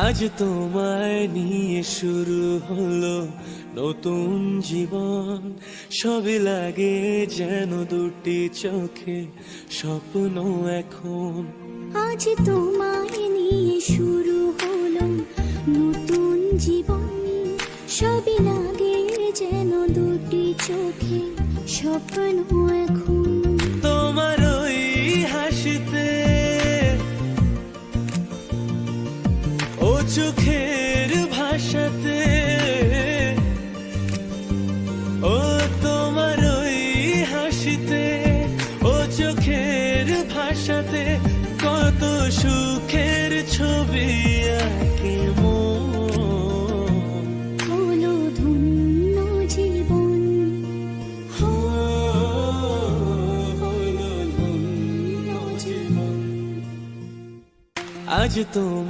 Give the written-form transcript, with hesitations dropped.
আজ তোমায় নিয়ে শুরু হলো নতুন জীবন। সবই লাগে যেন দুটি চোখে স্বপ্ন এখন। আজ তোমায় নিয়ে শুরু হলো নতুন জীবন। সবই লাগে যেন দুটি চোখে স্বপ্ন এখন। তোমার ওই হাসিতে, ও চোখের ভাষাতে, ও তোমার ওই হাসিতে, ও চোখের ভাষাতে কত সুখের ছবি আঁকে মন। হলো ধন্য জীবন, হলো ধন্য জীবন। আজ তোমার